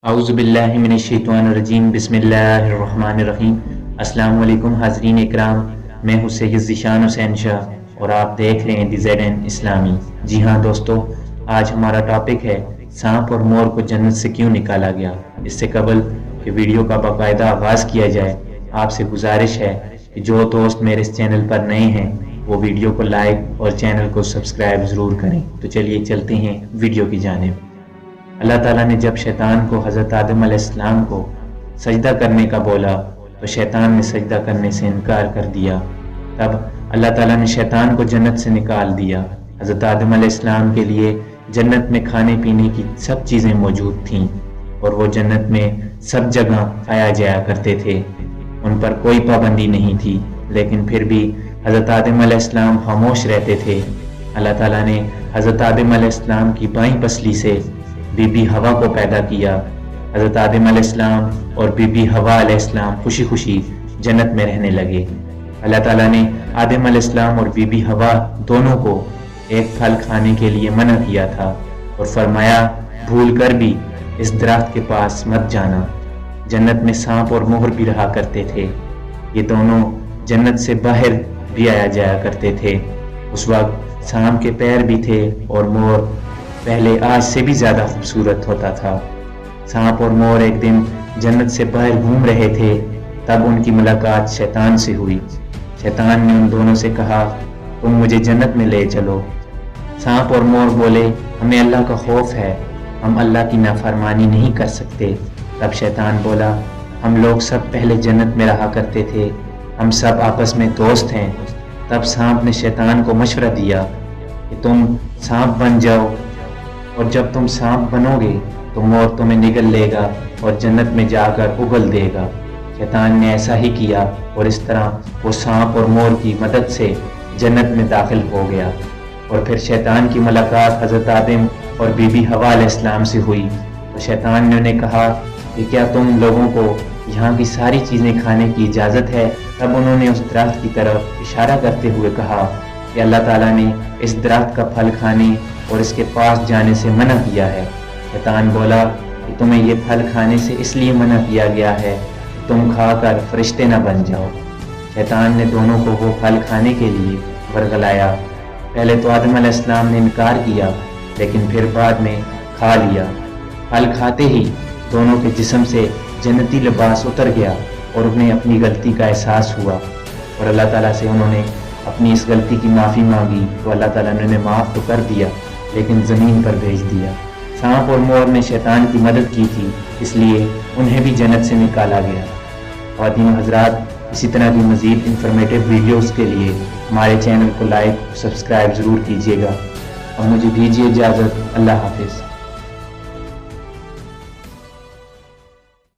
औज़ुबिल्लाहि मिनश्शैतानिर्रजीम बिस्मिल्लाहिर्रहमानिर्रहीम। अस्सलाम वालेकुम हाज़रीन इकराम, मैं हूँ सैयद ज़ीशान हुसैन शाह और आप देख रहे हैं ZN इस्लामी। जी हाँ दोस्तों, आज हमारा टॉपिक है सांप और मोर को जन्नत से क्यों निकाला गया। इससे कबल कि वीडियो का बाकायदा आगाज़ किया जाए, आपसे गुजारिश है कि जो दोस्त मेरे इस चैनल पर नए हैं वो वीडियो को लाइक और चैनल को सब्सक्राइब ज़रूर करें। तो चलिए चलते हैं वीडियो की जानिब। अल्लाह ताला ने जब शैतान को हज़रत आदम अलैहिस्सलाम को सजदा करने का बोला तो शैतान ने सजदा करने से इनकार कर दिया। तब अल्लाह ताला ने शैतान को जन्नत से निकाल दिया। हज़रत आदम अलैहिस्सलाम के लिए जन्नत में खाने पीने की सब चीज़ें मौजूद थीं और वो जन्नत में सब जगह पाया जाया करते थे, उन पर कोई पाबंदी नहीं थी। लेकिन फिर भी हज़रत आदम अलैहिस्सलाम खामोश रहते थे। अल्लाह ताला ने हज़रत आदम अलैहिस्सलाम की बाईं पसली से बीबी हवा को पैदा किया। हज़रत आदम अलैहिस्सलाम और बीबी हवा अलैहिस्सलाम खुशी खुशी जन्नत में रहने लगे। अल्लाह ताला ने आदम अलैहिस्सलाम और बीबी हवा दोनों को एक फल खाने के लिए मना किया था और फरमाया, भूल कर भी इस दरख्त के पास मत जाना। जन्नत में सांप और मोर भी रहा करते थे। ये दोनों जन्नत से बाहर भी आया जाया करते थे। उस वक्त सांप के पैर भी थे और मोर पहले आज से भी ज़्यादा खूबसूरत होता था। सांप और मोर एक दिन जन्नत से बाहर घूम रहे थे, तब उनकी मुलाकात शैतान से हुई। शैतान ने उन दोनों से कहा, तुम मुझे जन्नत में ले चलो। सांप और मोर बोले, हमें अल्लाह का खौफ है, हम अल्लाह की नाफरमानी नहीं कर सकते। तब शैतान बोला, हम लोग सब पहले जन्नत में रहा करते थे, हम सब आपस में दोस्त हैं। तब सांप ने शैतान को मशवरा दिया कि तुम सांप बन जाओ और जब तुम सांप बनोगे तो मोर तुम्हें निगल लेगा और जन्नत में जाकर उगल देगा। शैतान ने ऐसा ही किया और इस तरह वो सांप और मोर की मदद से जन्नत में दाखिल हो गया। और फिर शैतान की मुलाकात हज़रत आदम और बीबी हवा अलैहिस्सलाम से हुई तो शैतान ने उन्हें कहा कि क्या तुम लोगों को यहाँ की सारी चीज़ें खाने की इजाज़त है। तब उन्होंने उस दरख्त की तरफ इशारा करते हुए कहा कि अल्लाह ताला ने इस दरख्त का फल खाने और इसके पास जाने से मना किया है। शैतान बोला कि तुम्हें ये फल खाने से इसलिए मना किया गया है कि तुम खाकर फरिश्ते न बन जाओ। शैतान ने दोनों को वो फल खाने के लिए बरगलाया। पहले तो आदम अलैहिस्सलाम ने इनकार किया, लेकिन फिर बाद में खा लिया। फल खाते ही दोनों के जिस्म से जन्नती लिबास उतर गया और उन्हें अपनी गलती का एहसास हुआ और अल्लाह ताला से उन्होंने अपनी इस गलती की माफ़ी मांगी तो अल्लाह ताला ने उन्हें माफ़ तो कर दिया, लेकिन ज़मीन पर भेज दिया। सांप और मोर ने शैतान की मदद की थी, इसलिए उन्हें भी जन्नत से निकाला गया। ख़वातीन हज़रात, इसी तरह की मज़ीद इंफॉर्मेटिव वीडियोस के लिए हमारे चैनल को लाइक सब्सक्राइब ज़रूर कीजिएगा। अब मुझे दीजिए इजाज़त। अल्लाह हाफिज़।